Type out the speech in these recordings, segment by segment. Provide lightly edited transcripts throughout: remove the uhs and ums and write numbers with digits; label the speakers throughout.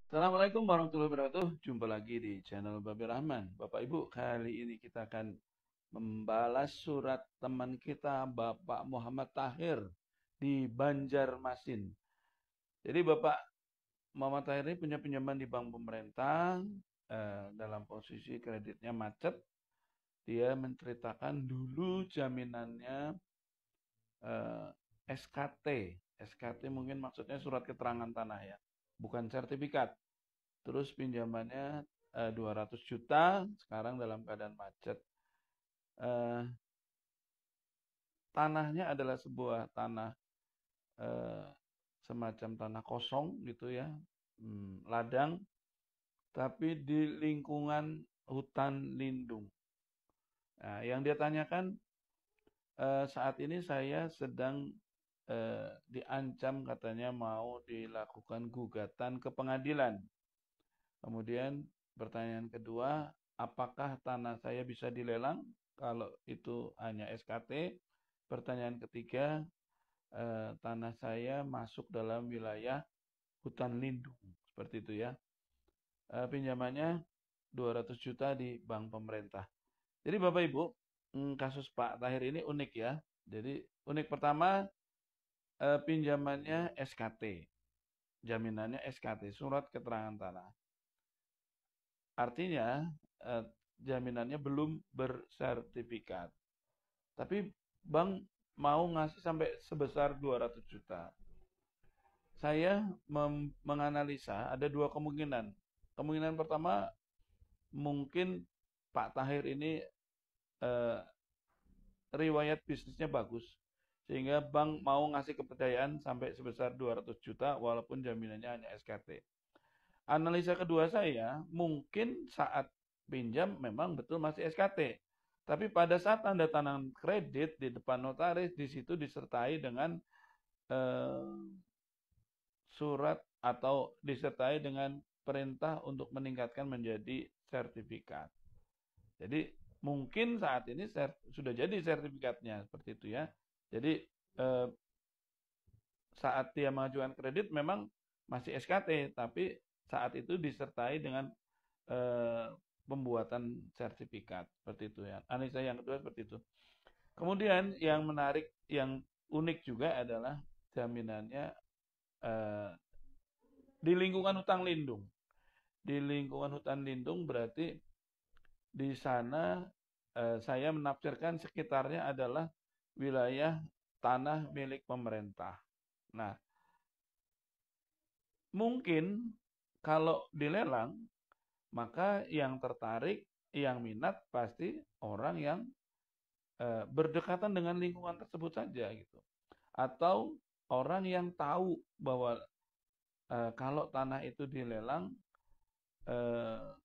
Speaker 1: Assalamualaikum warahmatullahi wabarakatuh. Jumpa lagi di channel Babi Rahman. Bapak Ibu, kali ini kita akan membalas surat teman kita Bapak Muhammad Tahir di Banjarmasin. Jadi Bapak Muhammad Tahir ini punya pinjaman di bank pemerintah dalam posisi kreditnya macet. Dia menceritakan dulu jaminannya eh, SKT. SKT mungkin maksudnya surat keterangan tanah ya, bukan sertifikat. Terus pinjamannya 200 juta, sekarang dalam keadaan macet. Eh, Tanahnya adalah sebuah tanah eh, semacam tanah kosong gitu ya, ladang, tapi di lingkungan hutan lindung. Nah, yang dia tanyakan, saat ini saya sedang diancam katanya mau dilakukan gugatan ke pengadilan. Kemudian pertanyaan kedua, apakah tanah saya bisa dilelang kalau itu hanya SKT? Pertanyaan ketiga, tanah saya masuk dalam wilayah hutan lindung. Seperti itu ya. Pinjamannya 200 juta di bank pemerintah. Jadi Bapak Ibu, kasus Pak Tahir ini unik ya. Jadi unik pertama, pinjamannya SKT. Jaminannya SKT, surat keterangan tanah. Artinya eh, jaminannya belum bersertifikat. Tapi bank mau ngasih sampai sebesar 200 juta. Saya menganalisa ada dua kemungkinan. Kemungkinan pertama, mungkin Pak Tahir ini eh, riwayat bisnisnya bagus. Sehingga bank mau ngasih kepercayaan sampai sebesar 200 juta walaupun jaminannya hanya SKT. Analisa kedua saya, mungkin saat pinjam memang betul masih SKT. Tapi pada saat tanda tangan kredit di depan notaris, di situ disertai dengan eh, surat atau disertai dengan perintah untuk meningkatkan menjadi sertifikat. Jadi mungkin saat ini sudah jadi sertifikatnya seperti itu ya. Jadi eh, saat dia mengajukan kredit memang masih SKT, tapi saat itu disertai dengan eh, pembuatan sertifikat seperti itu ya. Analisa yang kedua seperti itu. Kemudian yang menarik, yang unik juga adalah jaminannya eh, di lingkungan hutan lindung. Di lingkungan hutan lindung berarti di sana saya menafsirkan sekitarnya adalah wilayah tanah milik pemerintah. Nah, mungkin kalau dilelang, maka yang tertarik, yang minat pasti orang yang berdekatan dengan lingkungan tersebut saja gitu. Atau orang yang tahu bahwa kalau tanah itu dilelang eh,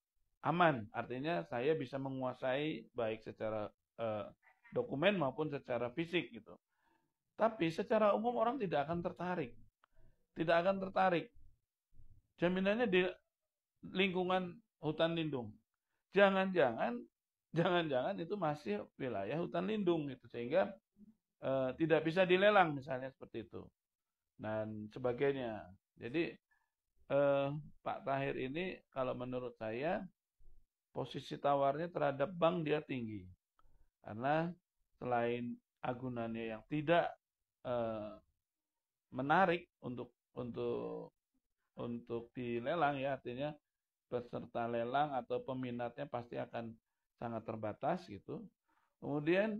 Speaker 1: aman, artinya saya bisa menguasai baik secara eh, dokumen maupun secara fisik gitu. Tapi secara umum orang tidak akan tertarik, tidak akan tertarik. Jaminannya di lingkungan hutan lindung. Jangan-jangan, jangan-jangan itu masih wilayah hutan lindung gitu, sehingga tidak bisa dilelang misalnya seperti itu dan sebagainya. Jadi Pak Tahir ini kalau menurut saya posisi tawarnya terhadap bank dia tinggi karena selain agunannya yang tidak eh, menarik untuk dilelang ya, artinya peserta lelang atau peminatnya pasti akan sangat terbatas gitu. Kemudian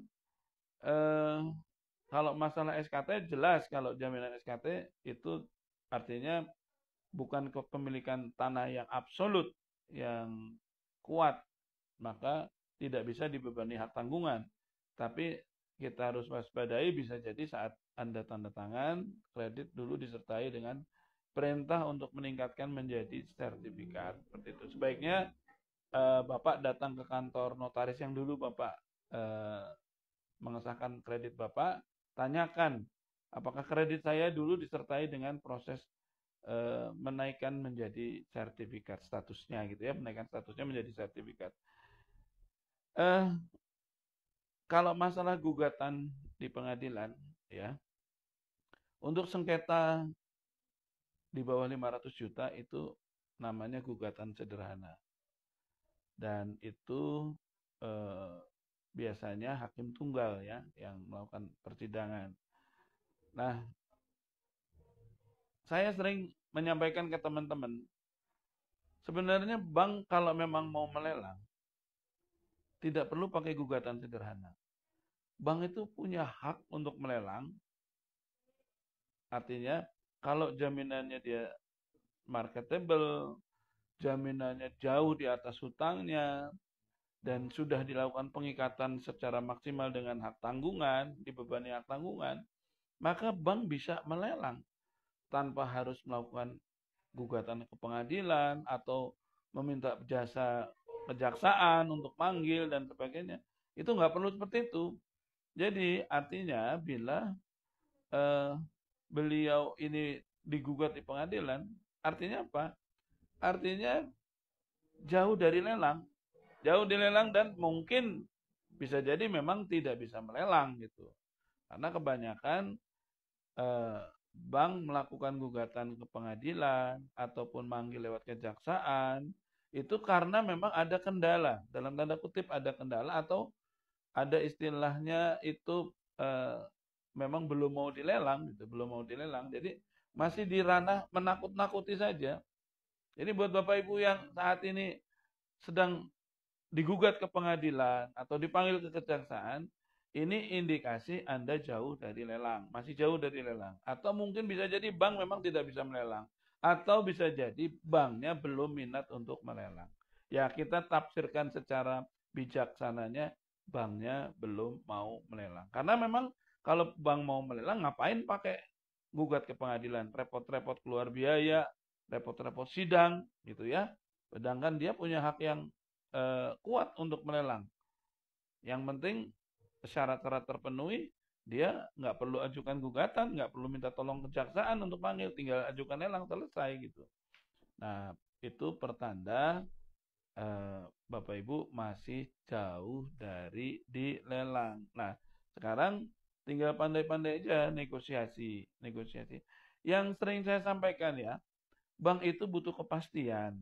Speaker 1: eh, kalau masalah SKT jelas, kalau jaminan SKT itu artinya bukan kepemilikan tanah yang absolut yang kuat, maka tidak bisa dibebani hak tanggungan. Tapi kita harus waspadai, bisa jadi saat Anda tanda tangan kredit dulu disertai dengan perintah untuk meningkatkan menjadi sertifikat. Seperti itu. Sebaiknya Bapak datang ke kantor notaris yang dulu Bapak eh, mengesahkan kredit Bapak, tanyakan apakah kredit saya dulu disertai dengan proses menaikkan menjadi sertifikat statusnya gitu ya, menaikkan statusnya menjadi sertifikat. Eh Kalau masalah gugatan di pengadilan ya, untuk sengketa di bawah 500 juta itu namanya gugatan sederhana. Dan itu biasanya hakim tunggal ya yang melakukan persidangan. Nah, saya sering menyampaikan ke teman-teman, sebenarnya bank kalau memang mau melelang, tidak perlu pakai gugatan sederhana. Bank itu punya hak untuk melelang, artinya kalau jaminannya dia marketable, jaminannya jauh di atas hutangnya, dan sudah dilakukan pengikatan secara maksimal dengan hak tanggungan, dibebani hak tanggungan, maka bank bisa melelang tanpa harus melakukan gugatan ke pengadilan atau meminta jasa kejaksaan untuk manggil dan sebagainya. Itu nggak perlu seperti itu. Jadi artinya bila beliau ini digugat di pengadilan, artinya apa? Artinya jauh dari lelang. Jauh dilelang dan mungkin bisa jadi memang tidak bisa melelang gitu. Karena kebanyakan bank melakukan gugatan ke pengadilan ataupun manggil lewat kejaksaan itu karena memang ada kendala, dalam tanda kutip ada kendala atau ada istilahnya itu memang belum mau dilelang gitu, belum mau dilelang. Jadi masih di ranah menakut-nakuti saja. Jadi buat Bapak Ibu yang saat ini sedang digugat ke pengadilan atau dipanggil ke kejaksaan, ini indikasi Anda jauh dari lelang, masih jauh dari lelang. Atau mungkin bisa jadi bank memang tidak bisa melelang. Atau bisa jadi banknya belum minat untuk melelang. Ya kita tafsirkan secara bijaksananya, banknya belum mau melelang. Karena memang kalau bank mau melelang, ngapain pakai gugat ke pengadilan? Repot-repot keluar biaya, repot-repot sidang, gitu ya. Sedangkan dia punya hak yang kuat untuk melelang. Yang penting syarat-syarat terpenuhi, dia nggak perlu ajukan gugatan, nggak perlu minta tolong kejaksaan untuk panggil, tinggal ajukan lelang selesai gitu. Nah, itu pertanda Bapak Ibu masih jauh dari dilelang. Nah, sekarang tinggal pandai-pandai aja negosiasi. Yang sering saya sampaikan ya, bank itu butuh kepastian.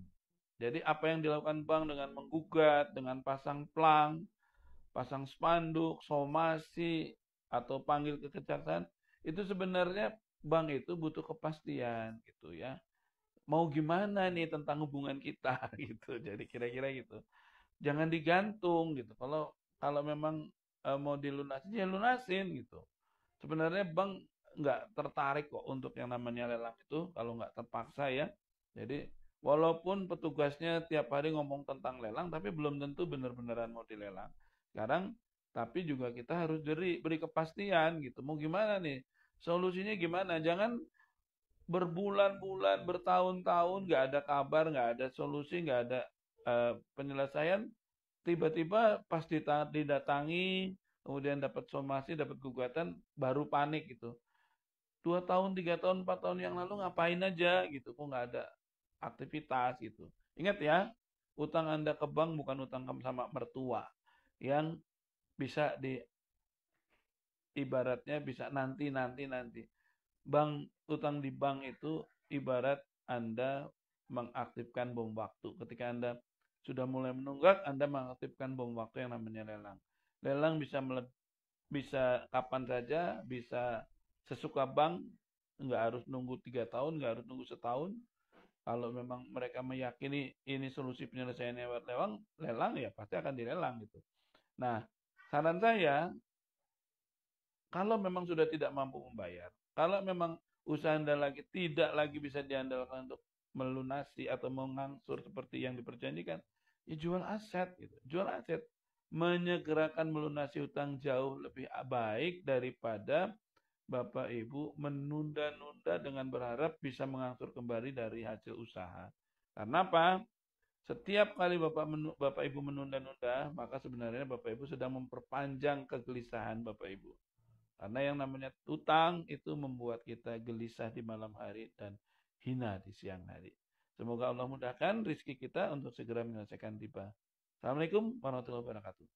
Speaker 1: Jadi apa yang dilakukan bank dengan menggugat, dengan pasang plang, pasang spanduk, somasi, atau panggil ke kejaksaan, itu sebenarnya bank itu butuh kepastian gitu ya. Mau gimana nih tentang hubungan kita gitu. Jadi kira-kira gitu. Jangan digantung gitu. Kalau memang mau dilunasin, ya lunasin gitu. Sebenarnya bank nggak tertarik kok untuk yang namanya lelang itu kalau nggak terpaksa ya. Jadi walaupun petugasnya tiap hari ngomong tentang lelang, tapi belum tentu benar-benaran mau dilelang. Sekarang, tapi juga kita harus beri kepastian gitu. Mau gimana nih? Solusinya gimana? Jangan berbulan-bulan, bertahun-tahun nggak ada kabar, nggak ada solusi, nggak ada penyelesaian. Tiba-tiba pas didatangi, kemudian dapat somasi, dapat gugatan, baru panik gitu. 2 tahun, 3 tahun, 4 tahun yang lalu ngapain aja gitu, kok nggak ada aktivitas gitu. Ingat ya, utang Anda ke bank bukan utang sama mertua yang bisa ibaratnya bisa nanti. Bank utang di bank itu ibarat Anda mengaktifkan bom waktu. Ketika Anda sudah mulai menunggak, Anda mengaktifkan bom waktu yang namanya lelang. Lelang bisa kapan saja, bisa sesuka bank, nggak harus nunggu 3 tahun, nggak harus nunggu setahun. Kalau memang mereka meyakini ini solusi penyelesaian lewat lelang ya pasti akan dilelang gitu. Nah, saran saya, kalau memang sudah tidak mampu membayar, kalau memang usaha Anda tidak lagi bisa diandalkan untuk melunasi atau mengangsur seperti yang diperjanjikan, ya jual aset gitu. Jual aset. Menyegerakan melunasi utang jauh lebih baik daripada Bapak Ibu menunda-nunda dengan berharap bisa mengangsur kembali dari hasil usaha. Karena apa? Setiap kali Bapak Ibu menunda-nunda, maka sebenarnya Bapak Ibu sedang memperpanjang kegelisahan Bapak Ibu. Karena yang namanya utang itu membuat kita gelisah di malam hari dan hina di siang hari. Semoga Allah mudahkan rizki kita untuk segera menyelesaikan riba. Assalamualaikum warahmatullahi wabarakatuh.